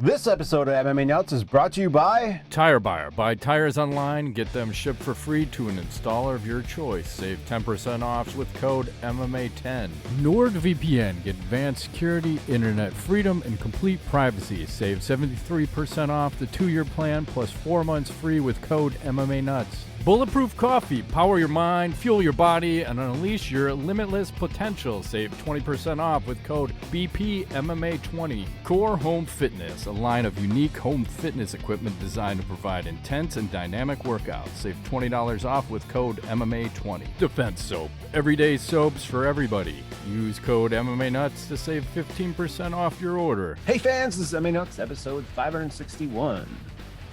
This episode of MMA Nuts is brought to you by Tire Buyer. Buy tires online, get them shipped for free to an installer of your choice. Save 10% off with code MMA10. NordVPN. Get advanced security, internet freedom, and complete privacy. Save 73% off the 2-year plan plus 4 months free with code MMA Nuts. Bulletproof Coffee. Power your mind, fuel your body, and unleash your limitless potential. Save 20% off with code BPMMA20. Core Home Fitness, a line of unique home fitness equipment designed to provide intense and dynamic workouts. Save $20 off with code MMA20. Defense Soap. Everyday soaps for everybody. Use code MMA Nuts to save 15% off your order. Hey fans, this is MMA Nuts episode 561.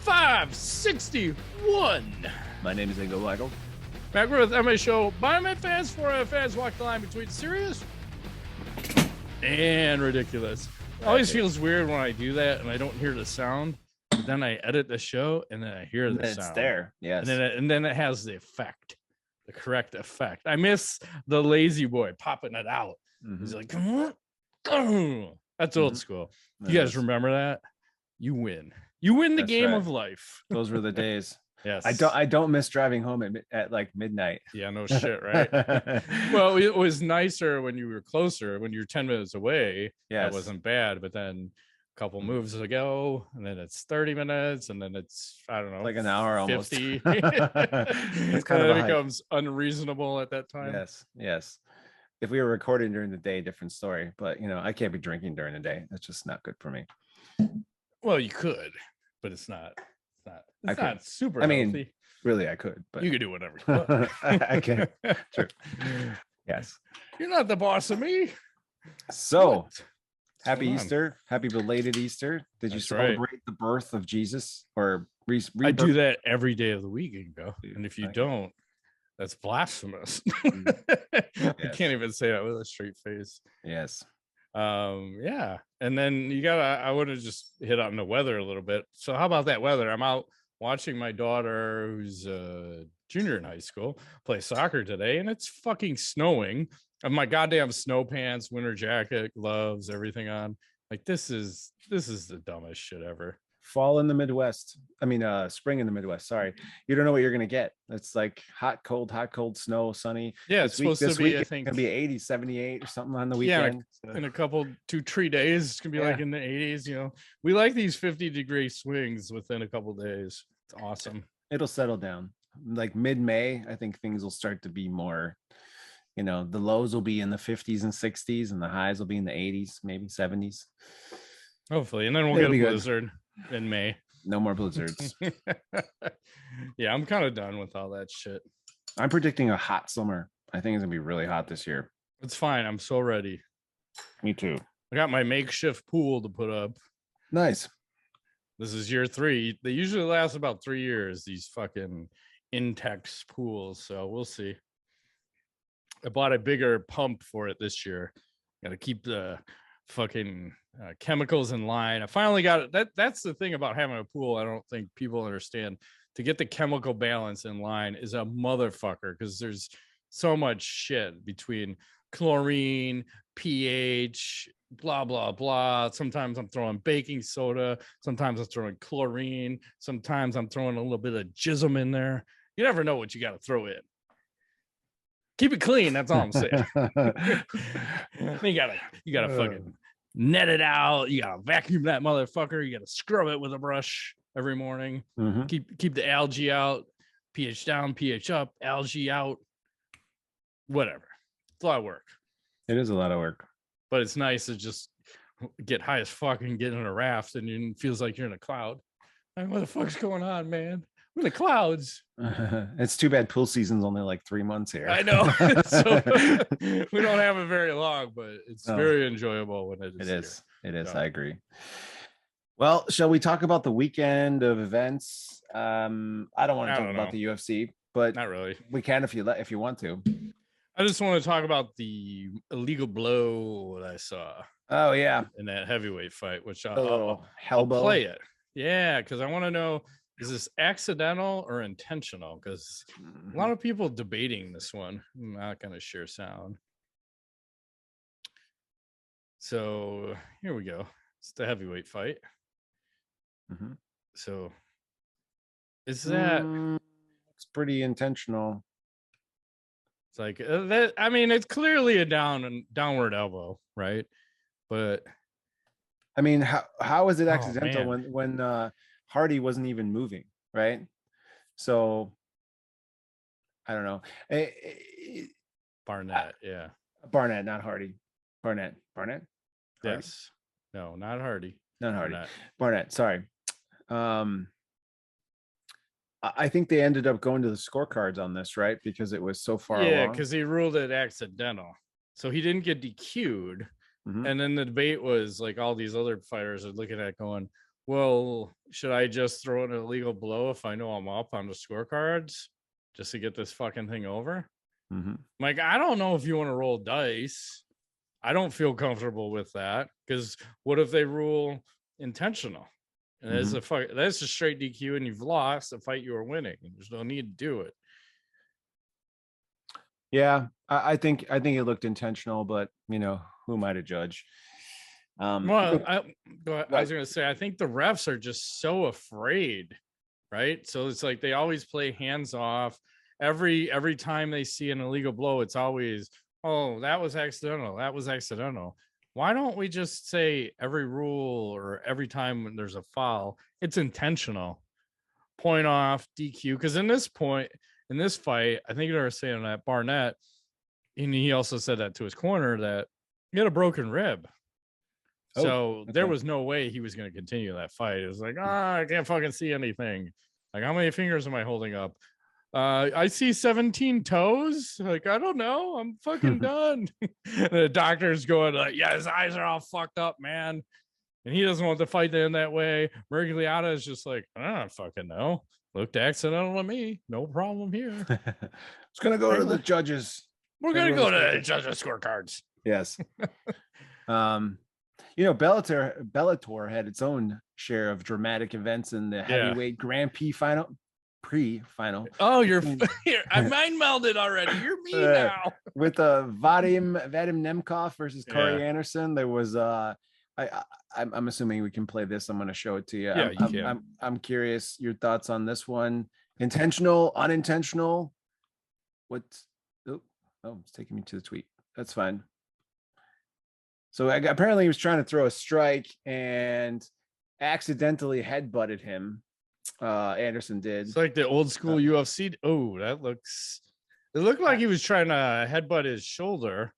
561. My name is Ingo Weigel. Back with MMA show by MMA fans, for MMA fans, walk the line between serious and ridiculous. It always feels weird when I do that and I don't hear the sound. But then I edit the show and then I hear the sound. It's there, yes. And then it has the effect, the correct effect. I miss the lazy boy popping it out. Mm-hmm. He's like, come on. That's old school. You guys remember that? You win. You win the game of life. Those were the days. Yes. I don't miss driving home at like midnight. Yeah, no shit, right? Well, it was nicer when you were closer, when you're 10 minutes away. Yes. That wasn't bad, but then a couple moves ago, and then it's 30 minutes, and then it's, I don't know, like an hour 50. Almost. It's kind of becomes unreasonable at that time. Yes. If we were recording during the day, different story. But I can't be drinking during the day. That's just not good for me. Well, you could, but it's not super healthy. Really, I could, but you could do whatever you want. I can. True. Yes. You're not the boss of me. So, happy Easter. Happy belated Easter. Did you celebrate the birth of Jesus or I do that every day of the week, Ingo. And if you don't, that's blasphemous. I can't even say that with a straight face. Yes. Yeah, and then I want to just hit on the weather a little bit. So how about that weather? I'm out watching my daughter, who's a junior in high school, play soccer today, and it's fucking snowing. I have my goddamn snow pants, winter jacket, gloves, everything on. Like, this is the dumbest shit ever. Fall in the Midwest. Spring in the Midwest. Sorry. You don't know what you're going to get. It's like hot, cold, snow, sunny. Yeah, it's supposed to be, I think, it's going to be 80, 78 or something on the weekend. Yeah, in a couple, 2-3 days, it's going to be like in the 80s. We like these 50-degree swings within a couple days. It's awesome. It'll settle down. Like mid-May, I think things will start to be more, the lows will be in the 50s and 60s, and the highs will be in the 80s, maybe 70s. Hopefully. And then we'll get a blizzard in May. No more blizzards. Yeah, I'm kind of done with all that shit. I'm predicting a hot summer. I think it's gonna be really hot this year. It's fine. I'm so ready. Me too. I got my makeshift pool to put up. Nice. This is year 3. They usually last about 3 years, these fucking Intex pools. So we'll see. I bought a bigger pump for it this year. Got to keep the fucking chemicals in line. I finally got it. That's the thing about having a pool. I don't think people understand. To get the chemical balance in line is a motherfucker, because there's so much shit between chlorine, pH, blah blah blah. Sometimes I'm throwing baking soda, sometimes I'm throwing chlorine, sometimes I'm throwing a little bit of jism in there. You never know what you got to throw in. Keep it clean, that's all I'm saying. you gotta fucking net it out. You gotta vacuum that motherfucker. You gotta scrub it with a brush every morning. Mm-hmm. Keep the algae out, pH down, pH up, algae out, whatever. It's a lot of work. It is a lot of work, but it's nice to just get high as fuck and get in a raft, and it feels like you're in a cloud. Like, what the fuck's going on, man? I'm in the clouds. It's too bad pool season's only like 3 months here. I know. So, we don't have it very long, but it's very enjoyable when it is. It is. I agree. Well, shall we talk about the weekend of events? I don't want to talk about the UFC, but not really. We can if you want to. I just want to talk about the illegal blow that I saw. Oh yeah, in that heavyweight fight, which I'll play it. Yeah, because I want to know, is this accidental or intentional? Because a lot of people debating this one. I'm not going to share sound. So here we go. It's the heavyweight fight. Mm-hmm. So is that it's pretty intentional. It's like that. I mean, it's clearly a downward elbow, right? But I mean, how is it accidental man. when Hardy wasn't even moving, right? So I don't know. Barnett, yeah. Barnett, not Hardy. Barnett. Hardy? Yes. No, not Hardy. Not Hardy. Barnett. Sorry. I think they ended up going to the scorecards on this, right? Because it was so far along. Yeah, because he ruled it accidental. So he didn't get DQ'd. Mm-hmm. And then the debate was like all these other fighters are looking at going, well, should I just throw an illegal blow if I know I'm up on the scorecards just to get this fucking thing over? Mm-hmm. Like, I don't know if you want to roll dice. I don't feel comfortable with that because what if they rule intentional? And that's a fight. That's a straight DQ, and you've lost a fight you were winning. There's no need to do it. Yeah, I think it looked intentional, but you know, who am I to judge? Well, I was going to say, I think the refs are just so afraid, right? So it's like they always play hands off. Every time they see an illegal blow, it's always, oh, that was accidental. That was accidental. Why don't we just say every rule or every time when there's a foul, it's intentional, point off, DQ? Because in this fight, I think they were saying that Barnett, and he also said that to his corner, that he had a broken rib. So there was no way he was going to continue that fight. It was like, I can't fucking see anything. Like, how many fingers am I holding up? I see 17 toes. Like, I don't know. I'm fucking done. The doctor's going like, yeah, his eyes are all fucked up, man. And he doesn't want the fight to end that way. Mergliata is just like, I don't fucking know. Looked accidental to me. No problem here. It's going to go to the judges. We're going to go to the judges' scorecards. Yes. You know, Bellator had its own share of dramatic events in the heavyweight Grand Prix pre-final. Oh, I mind melded already. You're me now. With Vadim Nemkov versus Corey Anderson, there was I'm assuming we can play this. I'm going to show it to you. Yeah, you can. I'm curious your thoughts on this one. Intentional, unintentional. What's it's taking me to the tweet. That's fine. So apparently he was trying to throw a strike and accidentally headbutted him. Anderson did. It's like the old school UFC. Oh, it looked like he was trying to headbutt his shoulder,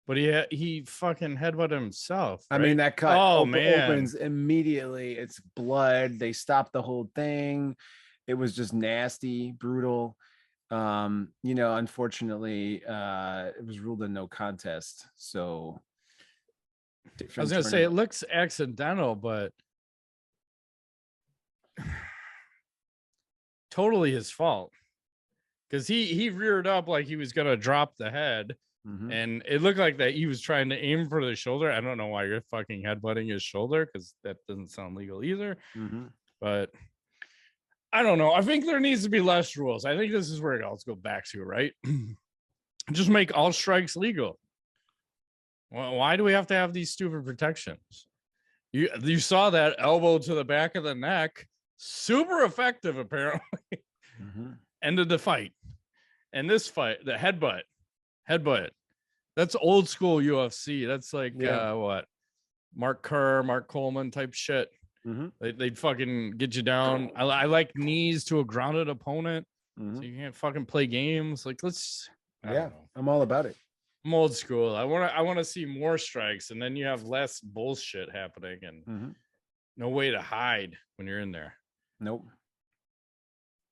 but he fucking headbutted himself. Right? I mean, that cut opens immediately. It's blood. They stopped the whole thing. It was just nasty, brutal. You know, unfortunately, it was ruled a no contest. So I was gonna say it looks accidental, but totally his fault, because he reared up like he was gonna drop the head, and it looked like that he was trying to aim for the shoulder. I don't know why you're fucking headbutting his shoulder, because that doesn't sound legal either. But I don't know. I think there needs to be less rules. I think this is where it all go back to, right? Just make all strikes legal. Well, why do we have to have these stupid protections? You saw that elbow to the back of the neck, super effective apparently. Ended the fight. And this fight, the headbutt, that's old school UFC. That's like what, Mark Kerr, Mark Coleman type shit. They'd fucking get you down. I like knees to a grounded opponent, so you can't fucking play games. Like, I'm all about it. I'm old school. I want to see more strikes, and then you have less bullshit happening, and no way to hide when you're in there. Nope.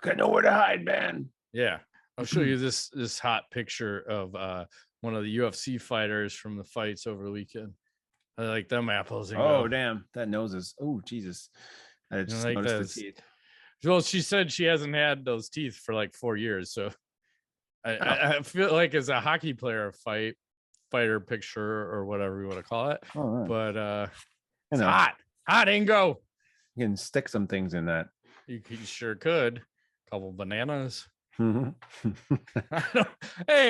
Got nowhere to hide, man. Yeah, I'll show you this hot picture of one of the UFC fighters from the fights over the weekend. I like them apples. Damn, that nose is. Oh, Jesus! I just noticed the teeth. Well, she said she hasn't had those teeth for like 4 years, so. I feel like as a hockey player, fighter picture or whatever you want to call it. But it's hot, Ingo. You can stick some things in that. You sure could. A couple bananas. Hey,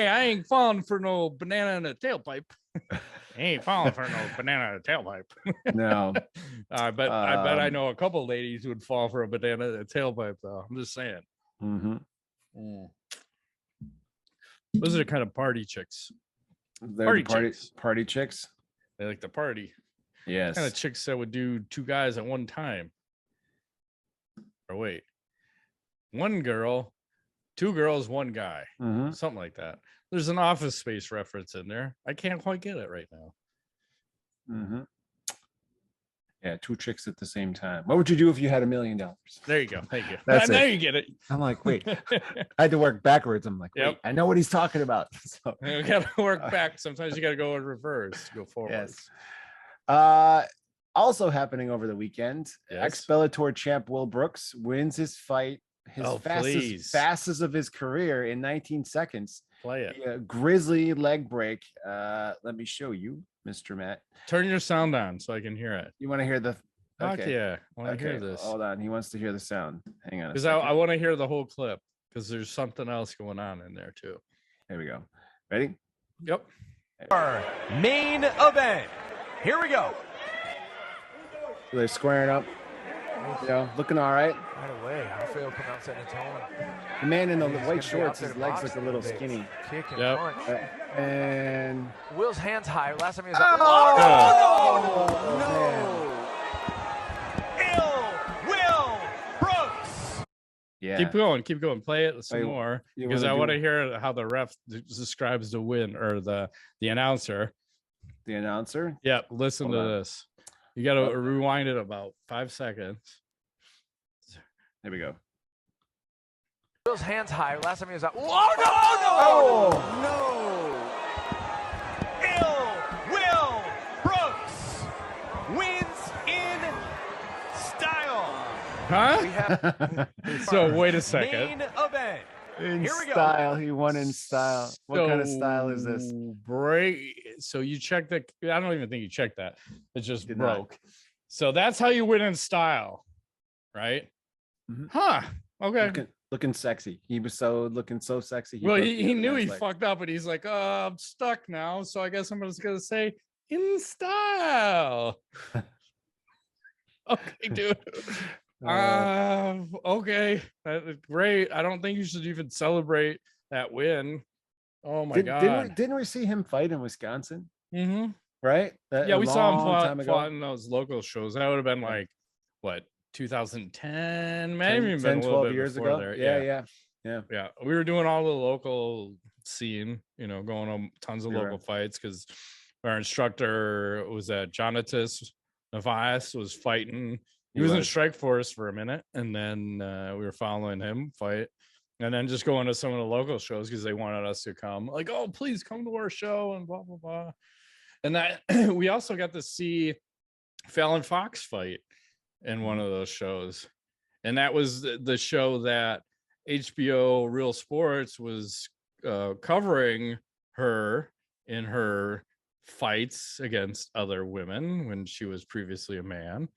I ain't falling for no banana in a tailpipe. He ain't falling for no banana tailpipe. No. But I bet I know a couple ladies who would fall for a banana tailpipe, though. I'm just saying. Those are the kind of party chicks. They're party chicks. They like to party. Yes. Kind of chicks that would do 2 guys at one time. Or wait, 1 girl, 2 girls, 1 guy. Something like that. There's an Office Space reference in there. I can't quite get it right now. Yeah, 2 chicks at the same time. What would you do if you had $1 million? There you go. Thank you. Now you get it. I'm like, wait. I had to work backwards. I'm like, wait, I know what he's talking about. So You got to work back. Sometimes you got to go in reverse, go forward. Yes. Also happening over the weekend, ex-Bellator champ Will Brooks wins his fight, his fastest of his career in 19 seconds. Play it. Grizzly leg break. Let me show you, Mr. Matt. Turn your sound on so I can hear it. You want to hear the... Fuck yeah. I want to hear this. Hold on. He wants to hear the sound. Hang on. Because I want to hear the whole clip because there's something else going on in there too. Here we go. Ready? Yep. Our main event. Here we go. They're squaring up. Looking all right. Right away. I feel pronounce that in tone. The man in the white shorts, his legs look a little skinny. Kick and punch. And Will's hands high. Last time he was Will Brooks. Yeah. Keep going. Play it some more because I want to hear how the ref describes the win or the announcer. The announcer? Yep. Listen to this. You got to rewind it about 5 seconds. There we go. Will's hands high. Last time he was out. Will Brooks wins in style. Huh? So wait a second. Main event. Here we go. He won in style. What kind of style is this? So you checked that. I don't even think you checked that. It just broke. So that's how you win in style, right? Huh. Okay. Looking sexy. He was looking so sexy. He knew he fucked up, and he's like, "Oh, I'm stuck now. So I guess I'm just gonna say in style." Okay, dude. Okay, great. I don't think you should even celebrate that win. Oh my god! Didn't we see him fight in Wisconsin? Right? Yeah, we saw him fought in those local shows. That would have been like what 2010, maybe 10, 12 years ago. There. Yeah. We were doing all the local scene, going on tons of local fights because our instructor was at Jonatas Navas was fighting. He was in Strikeforce for a minute, and then we were following him fight, and then just going to some of the local shows because they wanted us to come. Like, oh, please come to our show and blah blah blah. And that we also got to see Fallon Fox fight in one of those shows, and that was the show that HBO Real Sports was covering her in her fights against other women when she was previously a man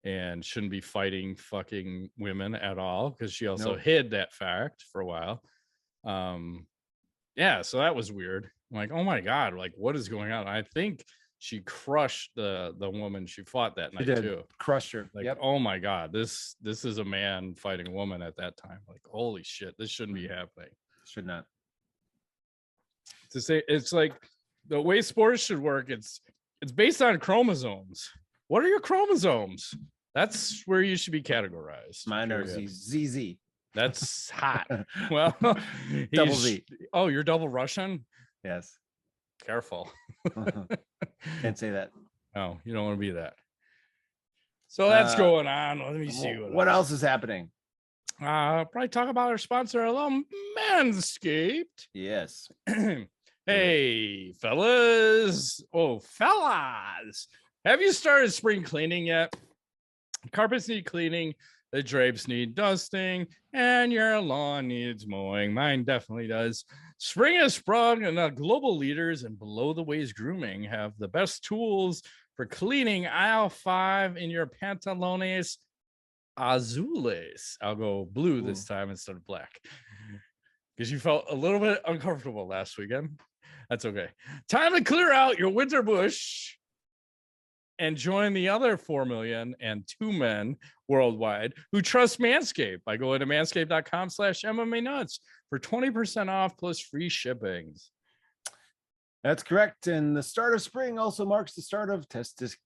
and shouldn't be fighting fucking women at all because she also hid that fact for a while. So that was weird. I'm like, oh my god, like what is going on? I think she crushed the woman she fought that night too. Crushed her. Like, oh my god, this is a man fighting a woman at that time. Like, holy shit, this shouldn't be happening. Should not. To say it's like the way sports should work, it's based on chromosomes. What are your chromosomes? That's where you should be categorized. Mine are ZZ. That's hot. Well, double Z. Oh, you're double Russian? Yes. Careful. Can't say that. No, you don't want to be that. So that's going on. Let me see what else is happening. Probably talk about our sponsor, a little Manscaped. Yes. Hey, fellas. Oh, fellas. Have you started spring cleaning yet? Carpets need cleaning, the drapes need dusting, and your lawn needs mowing. Mine definitely does. Spring has sprung, and the global leaders in below-the-waist grooming have the best tools for cleaning aisle 5 in your pantalones azules. I'll go blue this time instead of black because you felt a little bit uncomfortable last weekend. That's okay. Time to clear out your winter bush and join the other 4,000,002 men worldwide who trust Manscaped by going to manscaped.com/MMANuts for 20% off plus free shippings. That's correct. And the start of spring also marks the start of Testicular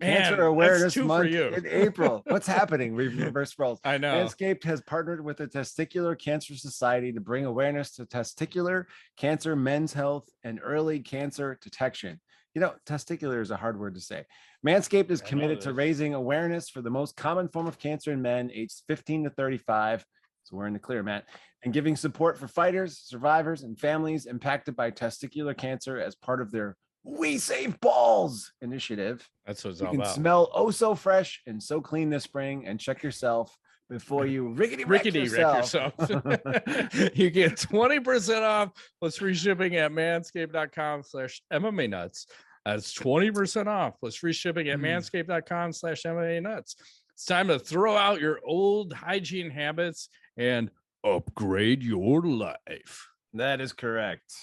Cancer Awareness Month in April. What's happening? Reverse roles. I know. Manscaped has partnered with the Testicular Cancer Society to bring awareness to testicular cancer, men's health, and early cancer detection. You know, testicular is a hard word to say. Manscaped is committed to raising awareness for the most common form of cancer in men aged 15 to 35. So we're in the clear, Matt, and giving support for fighters, survivors, and families impacted by testicular cancer as part of their We Save Balls initiative. That's what it's you all can about. Smell oh so fresh and so clean this spring, and check yourself before you rickety wreck yourself. You get 20% off plus free shipping at manscaped.com/MMANuts. That's 20% off plus free shipping at manscaped.com/MMANuts. It's time to throw out your old hygiene habits and upgrade your life. That is correct.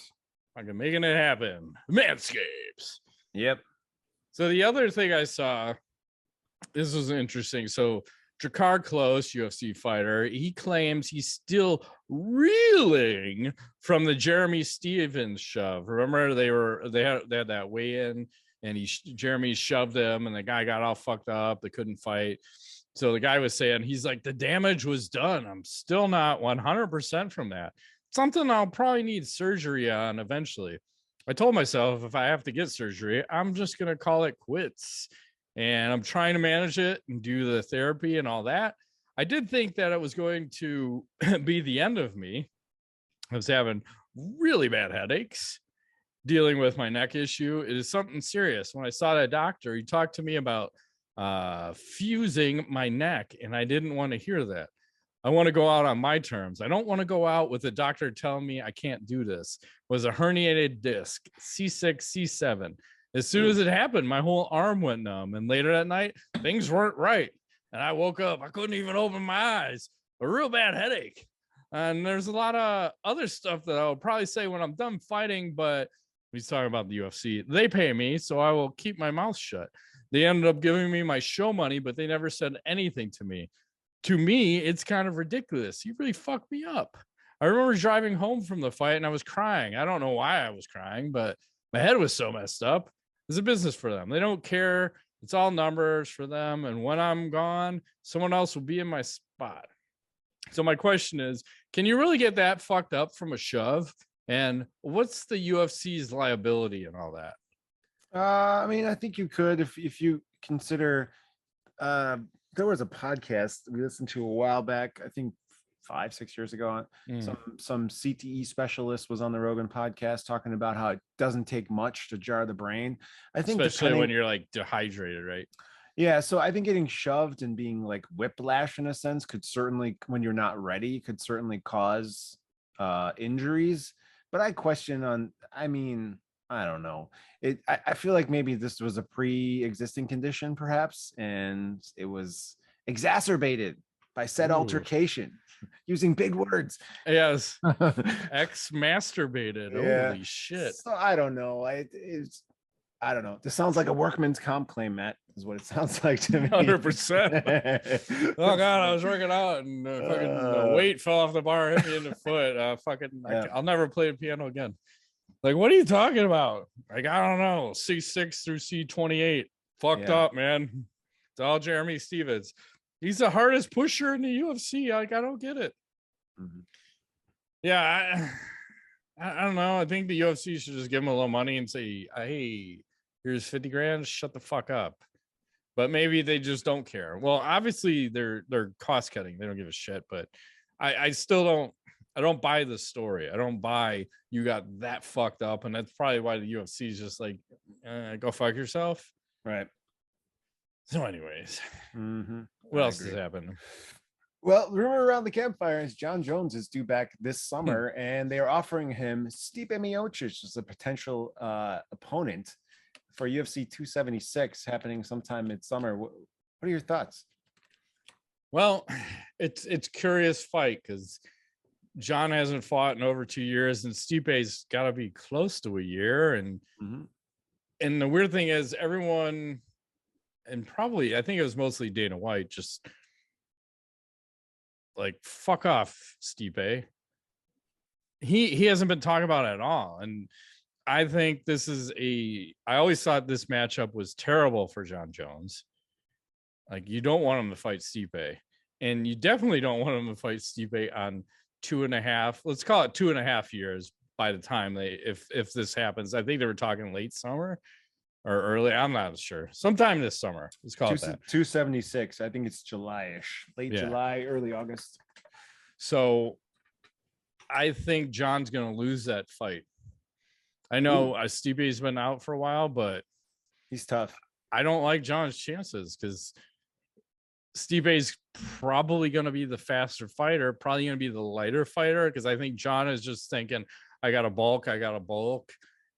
I'm making it happen. Manscapes. Yep. So the other thing I saw, this was interesting. So Drakkar Klose, UFC fighter, he claims he's still reeling from the Jeremy Stevens shove. Remember, they had that weigh-in, and Jeremy shoved him, and the guy got all fucked up. They couldn't fight. So the guy was saying, he's like, the damage was done. I'm still not 100% from that. Something I'll probably need surgery on eventually. I told myself if I have to get surgery, I'm just going to call it quits. And I'm trying to manage it and do the therapy and all that. I did think that it was going to be the end of me. I was having really bad headaches, dealing with my neck issue. It is something serious. When I saw that doctor, he talked to me about fusing my neck, and I didn't want to hear that. I want to go out on my terms. I don't want to go out with a doctor telling me I can't do this. It was a herniated disc, C6, C7. As soon as it happened, my whole arm went numb. And later that night, things weren't right. And I woke up. I couldn't even open my eyes. A real bad headache. And there's a lot of other stuff that I'll probably say when I'm done fighting. But he's talking about the UFC. They pay me, so I will keep my mouth shut. They ended up giving me my show money, but they never said anything to me. To me, it's kind of ridiculous. You really fucked me up. I remember driving home from the fight and I was crying. I don't know why I was crying, but my head was so messed up. It's a business for them. They don't care. It's all numbers for them. And when I'm gone, someone else will be in my spot. So my question is, can you really get that fucked up from a shove? And what's the UFC's liability and all that? I mean, I think you could if you consider there was a podcast we listened to a while back, I think 5-6 years ago. Some CTE specialist was on the Rogan podcast talking about how it doesn't take much to jar the brain. I think especially when you're like dehydrated, right? Yeah, so I think getting shoved and being like whiplash in a sense could certainly, when you're not ready, could certainly cause injuries. But I don't know. I feel like maybe this was a pre-existing condition, perhaps, and it was exacerbated by said altercation, using big words. Yes, ex-masturbated. Yeah. Holy shit! So I don't know. I don't know. This sounds like a workman's comp claim, Matt, is what it sounds like to me. 100%. Oh God, I was working out and the weight fell off the bar, hit me in the foot. I'll never play the piano again. Like, what are you talking about? Like, I don't know. C6 through C28. Fucked up, man. It's all Jeremy Stevens. He's the hardest pusher in the UFC. Like, I don't get it. Mm-hmm. Yeah, I don't know. I think the UFC should just give him a little money and say, hey, here's 50 grand. Shut the fuck up. But maybe they just don't care. Well, obviously they're cost cutting. They don't give a shit. But I still don't. I don't buy the story. I don't buy you got that fucked up. And that's probably why the UFC is just like, go fuck yourself. Right. So anyways, what else has happened? Well, rumor around the campfire is John Jones is due back this summer, and they are offering him Stipe Miocic as a potential opponent for UFC 276 happening sometime midsummer. What are your thoughts? Well, it's curious fight because John hasn't fought in over 2 years, and Stipe's got to be close to a year. And the weird thing is, everyone, and probably I think it was mostly Dana White, just like, fuck off, Stipe. He hasn't been talking about it at all. And I think this is I always thought this matchup was terrible for John Jones. Like, you don't want him to fight Stipe, and you definitely don't want him to fight Stipe on 2.5, let's call it 2.5 years by the time if this happens. I think they were talking late summer or early. I'm not sure. Sometime this summer. Let's call it that. 276. I think it's July-ish, late July, early August. So I think John's going to lose that fight. I know Stipe's been out for a while, but he's tough. I don't like John's chances because Stipe's probably going to be the faster fighter, probably going to be the lighter fighter, because I think John is just thinking, I got a bulk.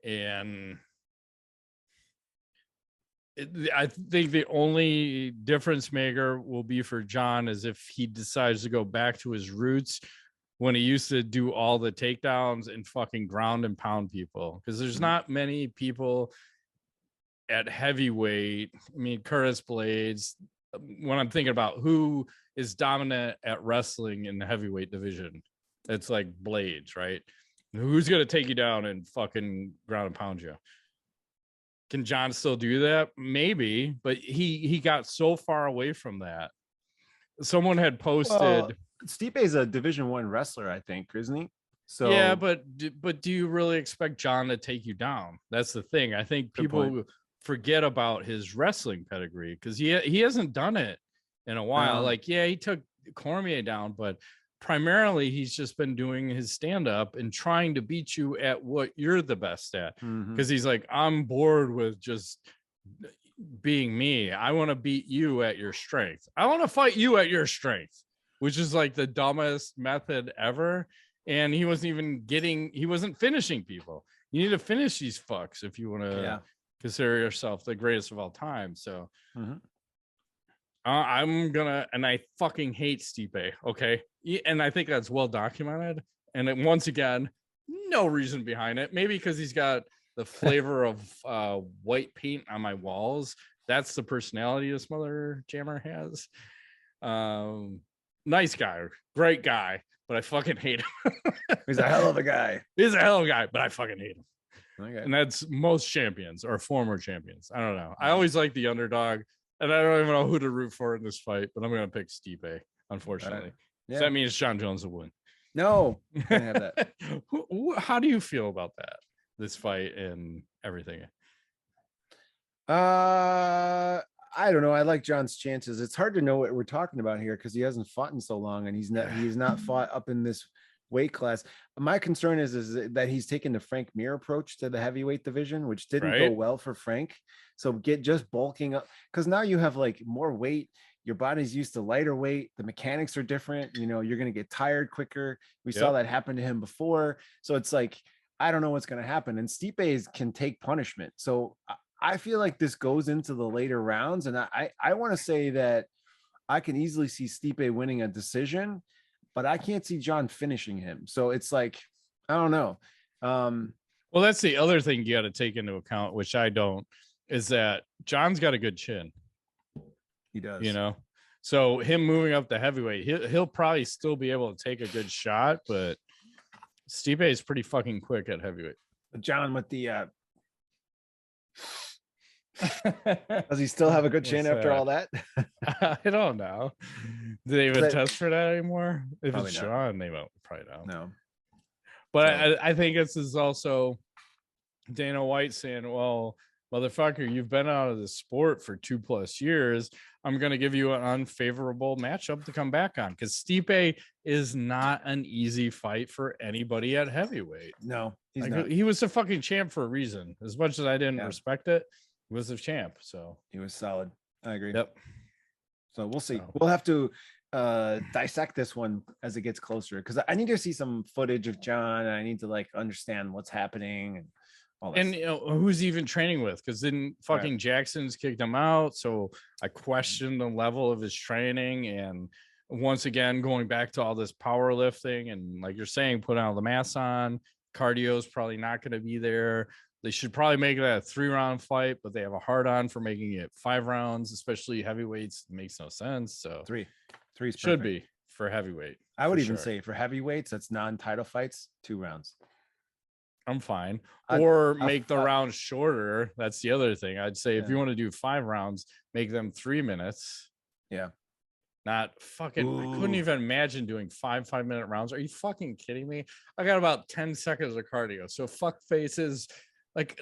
And I think the only difference maker will be for John is if he decides to go back to his roots when he used to do all the takedowns and fucking ground and pound people, because there's not many people at heavyweight. I mean, Curtis Blades, when I'm thinking about who is dominant at wrestling in the heavyweight division, it's like Blades, right? Who's going to take you down and fucking ground and pound you? Can John still do that? Maybe, but he got so far away from that. Someone had posted, Stipe is a Division I wrestler, I think, isn't he? So yeah, but do you really expect John to take you down? That's the thing. I think people forget about his wrestling pedigree, because he hasn't done it in a while. Like, yeah, he took Cormier down, but primarily he's just been doing his stand-up and trying to beat you at what you're the best at, because he's like, I'm bored with just being me. I want to beat you at your strength. I want to fight you at your strength, which is like the dumbest method ever. And he wasn't finishing people. You need to finish these fucks if you want to consider yourself the greatest of all time. So and I fucking hate Stipe, okay? And I think that's well documented. And then once again, no reason behind it. Maybe because he's got the flavor of white paint on my walls. That's the personality this mother jammer has. Nice guy, great guy, but I fucking hate him. He's a hell of a guy. He's a hell of a guy, but I fucking hate him. Okay. And that's most champions or former champions. I don't know. I always like the underdog, and I don't even know who to root for in this fight, but I'm going to pick Stipe, unfortunately. So that means John Jones will win. No, can't have that. How do you feel about that? This fight and everything? I don't know. I like John's chances. It's hard to know what we're talking about here because he hasn't fought in so long, and he's not fought up in this weight class. My concern is that he's taken the Frank Mir approach to the heavyweight division, which didn't go well for Frank. So just bulking up, because now you have like more weight. Your body's used to lighter weight. The mechanics are different. You know, you're going to get tired quicker. We saw that happen to him before. So it's like, I don't know what's going to happen. And Stipe can take punishment. So I feel like this goes into the later rounds. And I want to say that I can easily see Stipe winning a decision, but I can't see John finishing him. So it's like, I don't know. Well, that's the other thing you got to take into account, which I don't, is that John's got a good chin. He does. You know, so him moving up to heavyweight, he'll probably still be able to take a good shot, but Stipe is pretty fucking quick at heavyweight. John with the does he still have a good chin after all that? I don't know. Do they even test for that anymore? If it's not. John, they won't probably don't. No. But I think this is also Dana White saying, well, motherfucker, you've been out of the sport for 2+ years. I'm going to give you an unfavorable matchup to come back on, because Stipe is not an easy fight for anybody at heavyweight. No, he's not. He was a fucking champ for a reason. As much as I didn't respect it, he was a champ. So he was solid. I agree. Yep. So we'll see. We'll have to dissect this one as it gets closer, because I need to see some footage of John, and I need to like understand what's happening and all that. And you know, who's he even training with? Because then fucking Jackson's kicked him out. So I question the level of his training, and once again, going back to all this powerlifting and like you're saying, put all the mass on. Cardio is probably not going to be there. They should probably make it a 3-round fight, but they have a hard on for making it 5 rounds, especially heavyweights. It makes no sense. So 3 should be for heavyweight. I would even say for heavyweights, that's non-title fights, 2 rounds. I'm fine. Or make the rounds shorter. That's the other thing. I'd say if you want to do 5 rounds, make them 3 minutes. Yeah. Not fucking, I couldn't even imagine doing 5 5-minute rounds. Are you fucking kidding me? I got about 10 seconds of cardio. So fuck faces, like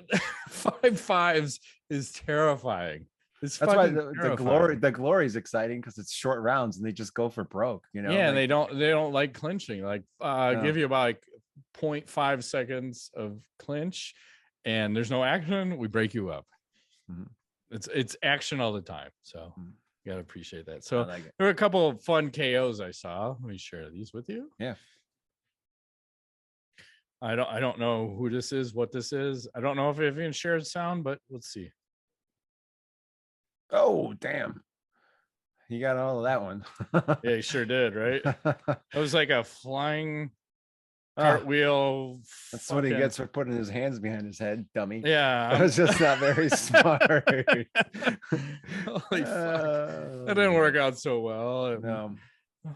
5 5s is terrifying. That's why the glory is exciting because it's short rounds and they just go for broke, you know. Yeah, like, they don't like clinching. Like give you about like 0.5 seconds of clinch and there's no action, we break you up. It's action all the time. So you gotta appreciate that. So there were a couple of fun KOs I saw. Let me share these with you. Yeah. I don't know who this is, what this is. I don't know if it even shared sound, but let's see. Oh, damn. You got all of that one. Yeah, he sure did, right? It was like a flying cartwheel. That's what he gets for putting his hands behind his head, dummy. Yeah. That was just not very smart. Holy fuck. That didn't work out so well. No.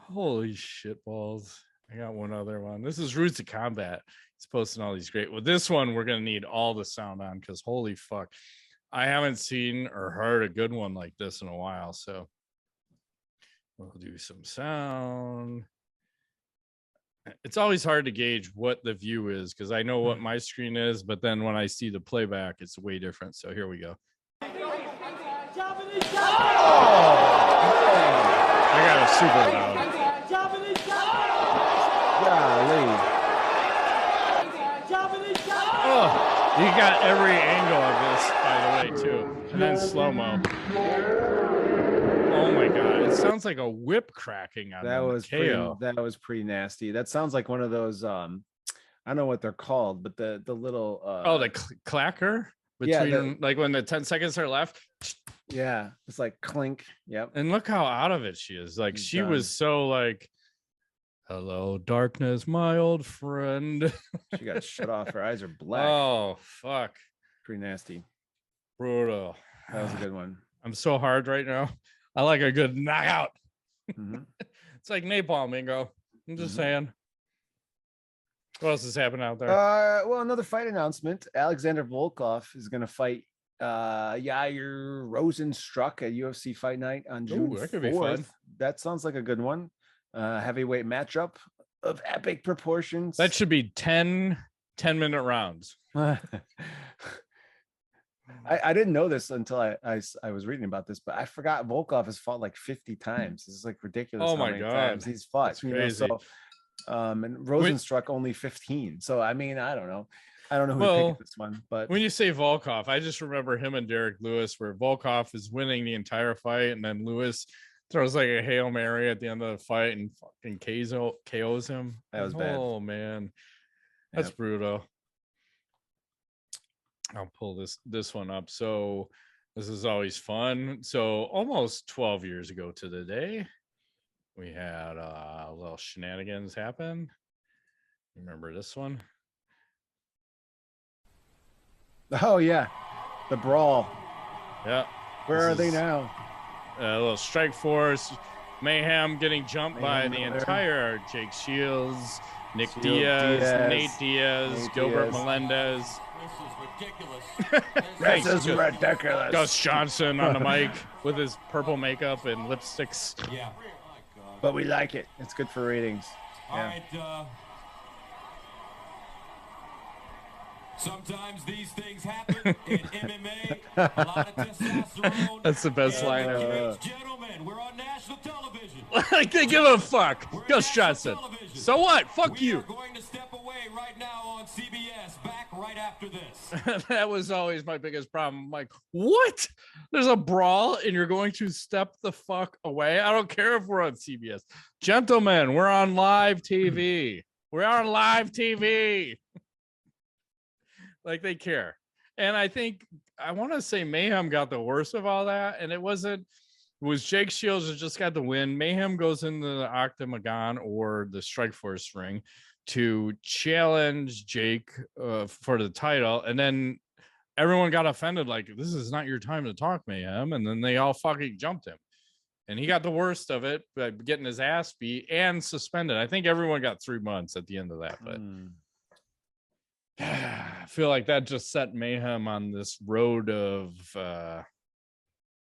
Holy shit balls. I got one other one. This is Roots of Combat. He's posting all these great. Well, this one we're gonna need all the sound on because holy fuck. I haven't seen or heard a good one like this in a while. So we'll do some sound. It's always hard to gauge what the view is because I know what my screen is, but then when I see the playback, it's way different. So here we go. I got it super loud. Oh, you got every angle of this, by the way, too. And then slow-mo. Oh my god, it sounds like a whip cracking on that was KO. That was pretty nasty. That sounds like one of those I don't know what they're called, but the little the clacker between like when the 10 seconds are left. Yeah, it's like clink. Yep. And look how out of it she is. Like she was so like, hello darkness, my old friend. She got shut off. Her eyes are black. Oh fuck, pretty nasty. Brutal. That was a good one. I'm so hard right now. I like a good knockout. It's like napalm, Mingo. I'm just saying. What else is happening out there? Well, another fight announcement. Alexander Volkov is going to fight Yair Rozenstruik at UFC Fight Night on June 4th. That could be fun. That sounds like a good one. Heavyweight matchup of epic proportions. That should be 10-minute rounds. I didn't know this until I was reading about this, but I forgot Volkov has fought like 50 times. This is like ridiculous. Oh my god, times he's fought. That's crazy. So, and Rozenstruik only 15. So I mean, I don't know who to pick this one. But when you say Volkov, I just remember him and Derek Lewis, where Volkov is winning the entire fight, and then Lewis throws like a Hail Mary at the end of the fight and fucking KOs him. That was bad. Oh man, that's brutal. I'll pull this one up. So this is always fun. So almost 12 years ago to the day, we had a little shenanigans happen. Remember this one? Oh yeah, the brawl. Yeah. Where are they now? A little Strikeforce mayhem getting jumped by the entire Jake Shields, Nick Diaz, Nate Diaz, Gilbert Melendez. This is ridiculous. Gus Johnson on the mic with his purple makeup and lipsticks. Yeah. But we like it. It's good for ratings. All right. Sometimes these things happen in MMA. A lot of testosterone. That's the best line ever. Gentlemen, we're on national television. Like they give a fuck. Gus Johnson. So what? Fuck you. We are going to step away right now on CBS. Back right after this. That was always my biggest problem. I'm like, what? There's a brawl and you're going to step the fuck away? I don't care if we're on CBS. Gentlemen, we're on live TV. We're on live TV. Like they care. And I think I want to say Mayhem got the worst of all that. And it wasn't was Jake Shields that just got the win. Mayhem goes into the Octagon or the Strikeforce ring to challenge Jake for the title, and then everyone got offended, like, this is not your time to talk, Mayhem, and then they all fucking jumped him, and he got the worst of it by getting his ass beat and suspended. I think everyone got 3 months at the end of that, but I feel like that just set Mayhem on this road of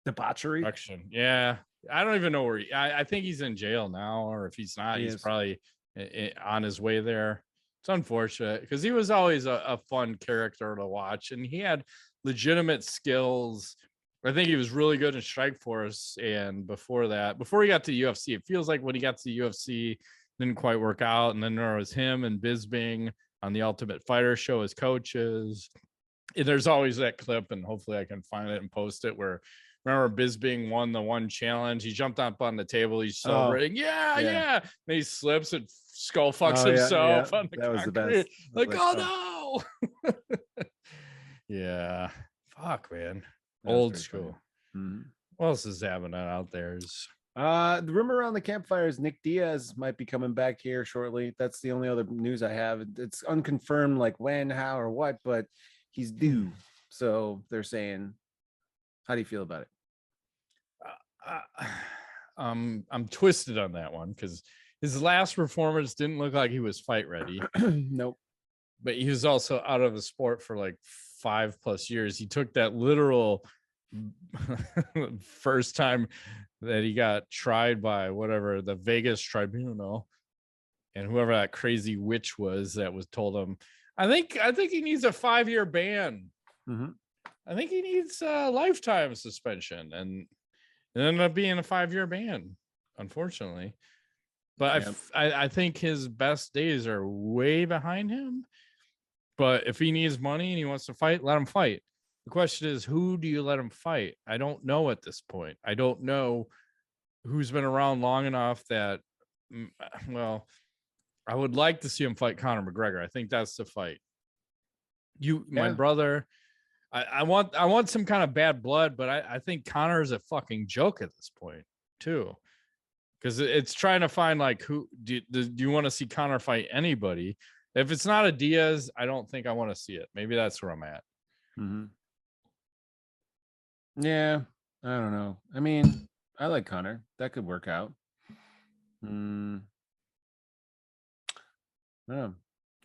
debauchery. action. Yeah, I don't even know where I think he's in jail now, or if he's not, he's probably on his way there. It's unfortunate because he was always a fun character to watch, and he had legitimate skills. I think he was really good in Strikeforce, and before that, before he got to UFC, it feels like when he got to the UFC, didn't quite work out, and then there was him and Bisbing on the Ultimate Fighter show as coaches. And there's always that clip, and hopefully I can find it and post it, where remember Bisbing won the one challenge. He jumped up on the table. He's celebrating. Yeah. And he slips and skull fucks himself on the concrete. Was the best. Like, oh no. Yeah. Fuck, man. Old school. Mm-hmm. What else is happening out there? The rumor around the campfire is Nick Diaz might be coming back here shortly. That's the only other news I have. It's unconfirmed, like when, how, or what, but he's due. So they're saying, how do you feel about it? I'm twisted on that one because his last performance didn't look like he was fight ready. Nope. But he was also out of the sport for like 5+ years. He took that literal first time that he got tried by whatever the Vegas tribunal, and whoever that crazy witch was that was told him, I think he needs a 5-year ban. Mm-hmm. I think he needs a lifetime suspension, and it ended up being a 5-year ban, unfortunately. But I think his best days are way behind him. But if he needs money and he wants to fight, let him fight. The question is, who do you let him fight? I don't know at this point. I don't know who's been around long enough that, well, I would like to see him fight Conor McGregor. I think that's the fight. My brother, I want some kind of bad blood, but I think Conor is a fucking joke at this point too. Because it's trying to find like who do you want to see Conor fight anybody? If it's not a Diaz, I don't think I want to see it. Maybe that's where I'm at. Mm-hmm. Yeah, I don't know. I mean, I like Conor. That could work out. You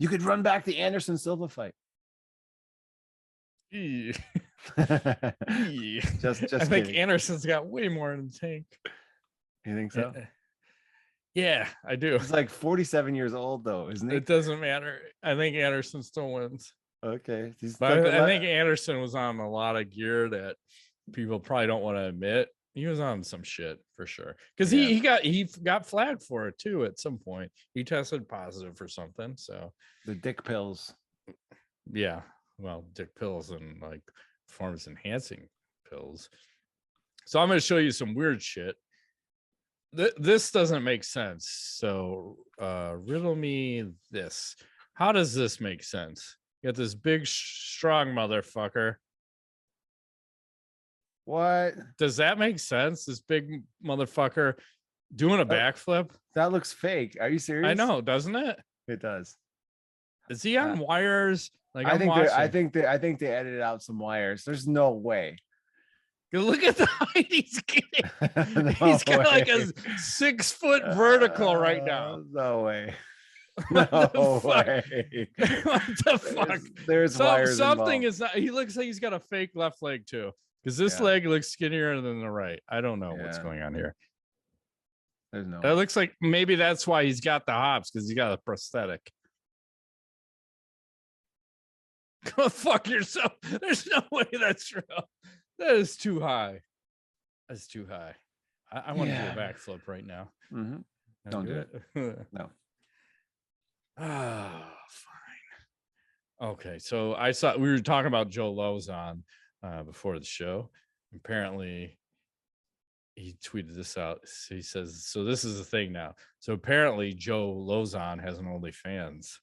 could run back the Anderson Silva fight. Just I think Anderson's got way more in the tank. You think so? Yeah, I do. He's like 47 years old, though, isn't he? It doesn't matter. I think Anderson still wins. Okay. But I think Anderson was on a lot of gear that people probably don't want to admit. He was on some shit for sure. Because he got flagged for it too at some point. He tested positive for something. So the dick pills. Yeah. Well, dick pills and like performance enhancing pills. So I'm going to show you some weird shit. This doesn't make sense. So riddle me this. How does this make sense? You got this big, strong motherfucker. What? Does that make sense? This big motherfucker doing a backflip? That looks fake. Are you serious? I know, doesn't it? It does. Is he on wires? Like I think they edited out some wires. There's no way. Look at the height he's getting. He's got like a 6-foot vertical right now. No way. No way. What the fuck? There's wires something involved. is not. He looks like he's got a fake left leg too, because this leg looks skinnier than the right. I don't know what's going on here. There's no. It looks like maybe that's why he's got the hops, because he got a prosthetic. Go fuck yourself. There's no way that's real. That is too high. That's too high. I want to do a backflip right now. Mm-hmm. Don't do it. No. Ah, fine. Okay, so I saw we were talking about Joe Lauzon before the show. Apparently, he tweeted this out. He says, "So this is the thing now. So apparently, Joe Lauzon has an OnlyFans."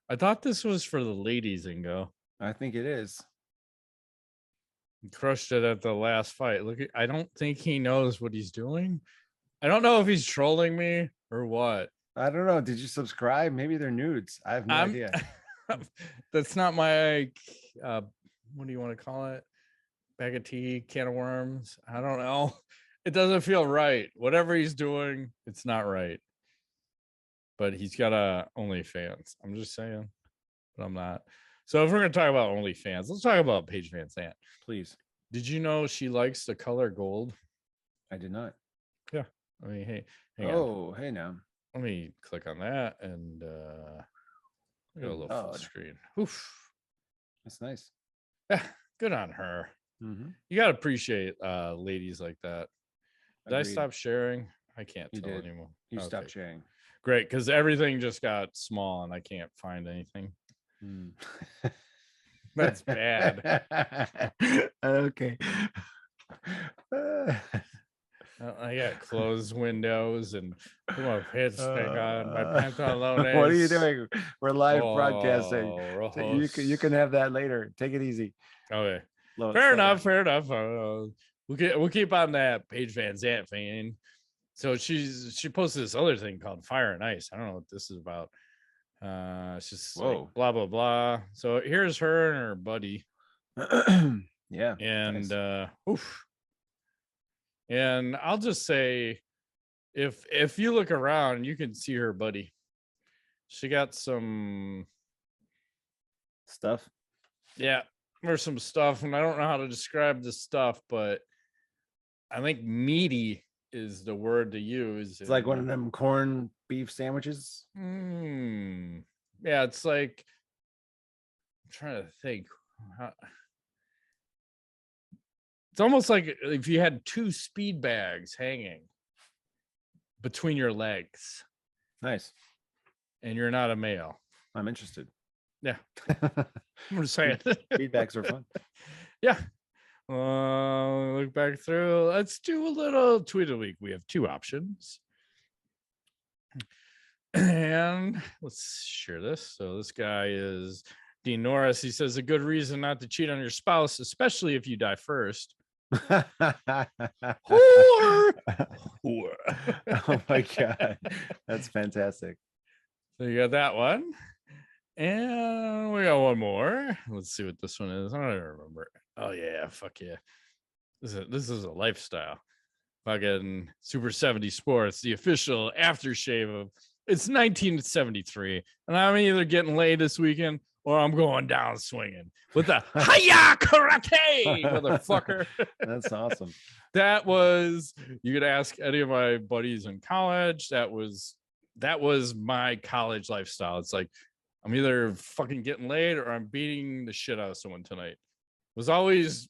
I thought this was for the ladies, Ingo. I think it is. He crushed it at the last fight. Look, I don't think he knows what he's doing. I don't know if he's trolling me or what. I don't know. Did you subscribe? Maybe they're nudes. I have no idea. That's not my what do you want to call it? Bag of tea, can of worms. I don't know. It doesn't feel right. Whatever he's doing, it's not right. But he's got a OnlyFans. I'm just saying, but I'm not. So if we're gonna talk about OnlyFans, let's talk about Paige VanZant. Please. Did you know she likes the color gold? I did not. Yeah. I mean, hey, hang on. Oh, hey now. Let me click on that and go a little full screen. Oof. That's nice. Yeah, good on her. Mm-hmm. You gotta appreciate ladies like that. Did I stop sharing? I can't tell anymore. You stopped sharing. Great, because everything just got small and I can't find anything. That's bad. Okay. I got closed windows and put my pants back on. My pantalones. What are you doing? We're live broadcasting. You can have that later. Take it easy. Okay. Fair enough. We'll keep on that Paige VanZant thing. So she posted this other thing called Fire and Ice. I don't know what this is about. It's just like blah blah blah. So here's her and her buddy. Yeah. And oof. And I'll just say, if you look around, you can see her buddy. She got some stuff. Yeah, there's some stuff, and I don't know how to describe the stuff, but I think meaty is the word to use. It's like one of them corned beef sandwiches. Yeah, it's like, I'm trying to think. It's almost like if you had two speed bags hanging between your legs. Nice. And you're not a male. I'm interested. Yeah. I'm just saying. Feedbacks are fun. Yeah. Look back through. Let's do a little tweet of the week. We have two options. And let's share this. So this guy is Dean Norris. He says a good reason not to cheat on your spouse, especially if you die first. Oh my god, that's fantastic. So you got that one, and we got one more. Let's see what this one is. I don't even remember. Oh yeah, fuck yeah. This is a lifestyle. Fucking Super 70 Sports, the official aftershave of it's 1973, and I'm either getting laid this weekend or I'm going down swinging with the hiya karate, motherfucker. That's awesome. That was, you could ask any of my buddies in college. That was my college lifestyle. It's like, I'm either fucking getting laid or I'm beating the shit out of someone tonight. It was always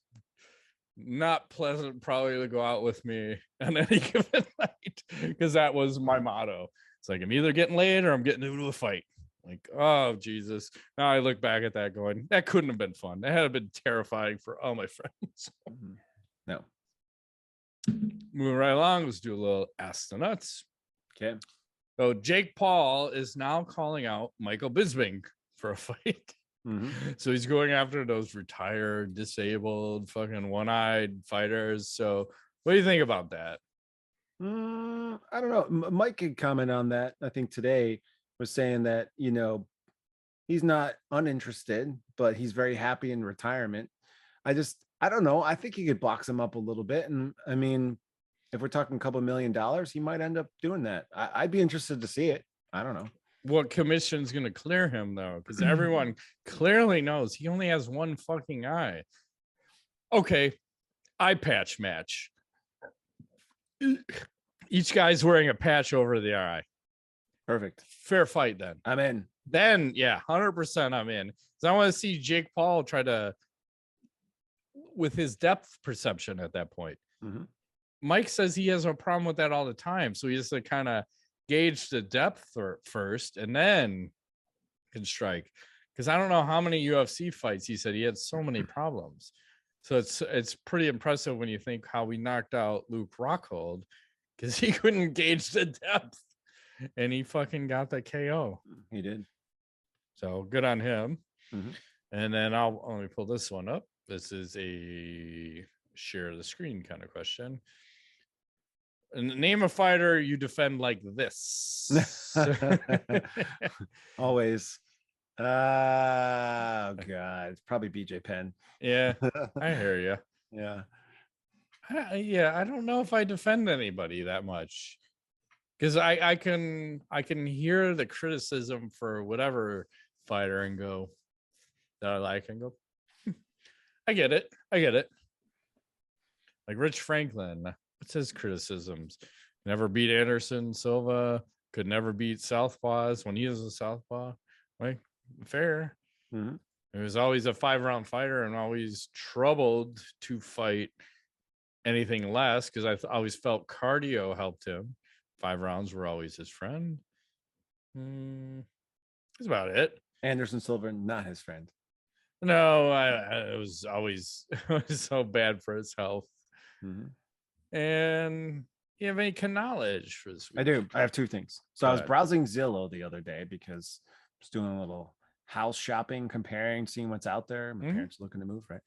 not pleasant probably to go out with me on any given night, because that was my motto. It's like, I'm either getting laid or I'm getting into a fight. Like, oh, Jesus. Now I look back at that going, that couldn't have been fun. That had been terrifying for all my friends. No. Moving right along, let's do a little Ask the Nuts. Okay. So Jake Paul is now calling out Michael Bisping for a fight. So he's going after those retired, disabled, fucking one-eyed fighters. So what do you think about that? I don't know. Mike could comment on that. I think today was saying that, you know, he's not uninterested, but he's very happy in retirement. I don't know. I think he could box him up a little bit. And I mean, if we're talking a couple $1 million, he might end up doing that. I'd be interested to see it. I don't know. What commission's going to clear him, though? Because everyone clearly knows he only has one fucking eye. Okay. Eye patch match. Each guy's wearing a patch over the eye. Perfect. Fair fight then. I'm in. Then, yeah, 100% I'm in. So I want to see Jake Paul try to, with his depth perception at that point. Mike says he has a problem with that all the time. So he has to kind of gauge the depth first and then can strike. Because I don't know how many UFC fights he said he had so many problems. So it's pretty impressive when you think how we knocked out Luke Rockhold, because he couldn't gauge the depth. And he fucking got the KO. He did. So good on him. And then let me pull this one up. This is a share the screen kind of question. And name a fighter you defend like this. Always. Oh God, it's probably BJ Penn. Yeah, I hear you. Yeah. I don't know if I defend anybody that much, because I can hear the criticism for whatever fighter and go that I like and go, I get it. Like Rich Franklin, what's his criticisms? Never beat Anderson Silva, could never beat Southpaws when he was a Southpaw. Like, fair. Mm-hmm. He was always a 5-round fighter and always troubled to fight anything less, because I always felt cardio helped him. 5 rounds were always his friend. That's about it. Anderson Silva, not his friend. No, it was always it was so bad for his health. Mm-hmm. And you have any knowledge for this week? I do. I have 2 things. So Go I was ahead. browsing Zillow the other day because I was doing a little house shopping, comparing, seeing what's out there. My Mhm. parents are looking to move, right?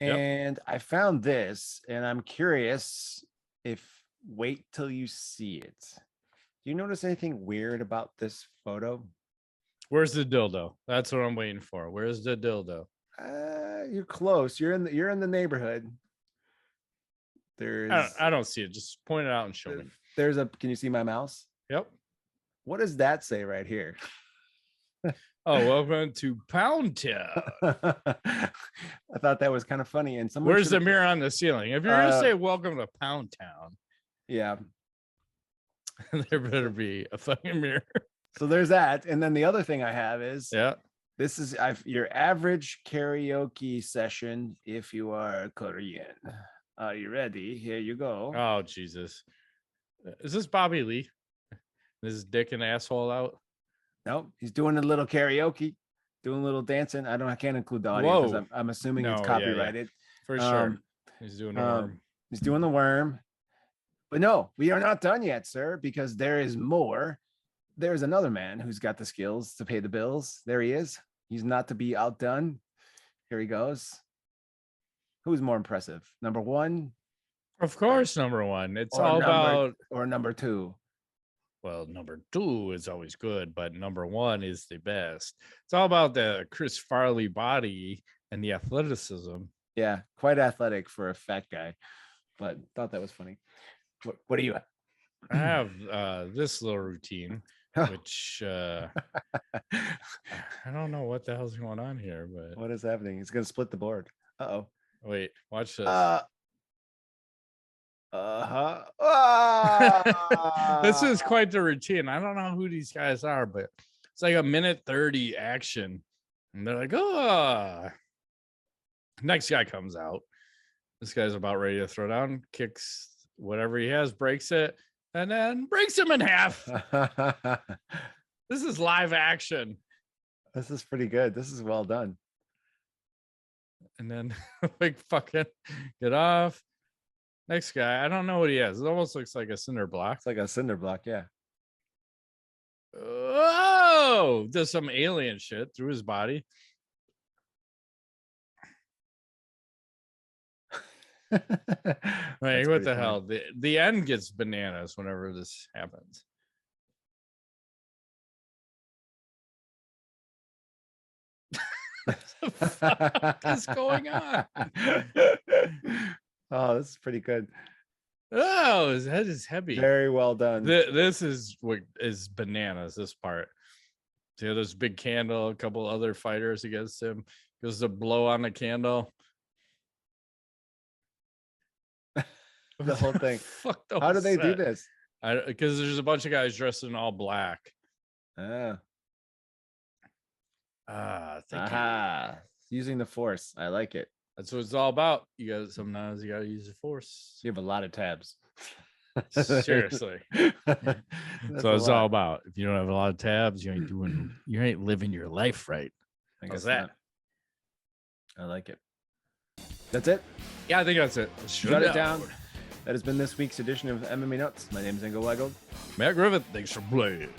Yep. And I found this, and I'm curious if wait till you see it. Do you notice anything weird about this photo? Where's the dildo? That's what I'm waiting for. Where's the dildo? You're close. You're in the neighborhood. There's I don't see it. Just point it out and show me. there's a can you see my mouse? Yep. What does that say right here? Oh, welcome to Pound Town. I thought that was kind of funny. And someone Where's the should've- mirror on the ceiling? If you're gonna say welcome to Pound Town, Yeah. there better be a fucking mirror. So there's that. And then the other thing I have is Yeah. this is your average karaoke session if you are Korean. Are you ready? Here you go. Oh, Jesus. Is this Bobby Lee? Is his dick and asshole out? Nope, he's doing a little karaoke, doing a little dancing. I can't include the audio because Whoa. I'm assuming No, it's yeah, yeah. copyrighted. For sure. Um, He's doing a worm. He's doing the worm. But no, we are not done yet, sir, because there is more. There's another man who's got the skills to pay the bills. There he is. He's not to be outdone. Here he goes. Who's more impressive? Number 1 Of course, number 1. It's or all number- about, or number 2? well, number 2 is always good, but number 1 is the best. It's all about the Chris Farley body and the athleticism. Yeah, quite athletic for a fat guy, but thought that was funny. What do you have? I have this little routine, which I don't know what the hell's going on here, but What is happening? He's gonna split the board. Uh-oh. wait, watch this. This is quite the routine. I don't know who these guys are, but it's like a minute 30 action. And they're like, oh, next guy comes out. This guy's about ready to throw down, kicks whatever he has, breaks it, and then breaks him in half. This is live action. This is pretty good. This is well done. And then like fucking get off. Next guy, I don't know what he has. It almost looks like a cinder block. It's like a cinder block, yeah. Oh, does some alien shit through his body. Like, That's what pretty the funny. hell? The end gets bananas whenever this happens. What the fuck is going on? Oh, this is pretty good. Oh, his head is heavy. Very well done. This is what is bananas, this part. See, there's big candle, a couple other fighters against him. Goes to blow on the candle. The whole thing. Fuck the How do whole they do set. this? Because there's a bunch of guys dressed in all black. Ah, Thank you. aha. Using the force. I like it. That's what it's all about. You got sometimes you gotta use the force. You have a lot of tabs. Seriously. That's So a it's lot. all about. If you don't have a lot of tabs, you ain't living your life right. I How's guess that? not. I like it. That's it. Yeah, I think that's it. Shut it down. That has been this week's edition of MMA Nuts. My name is Ingo Weigel. Matt Griffith, thanks for playing.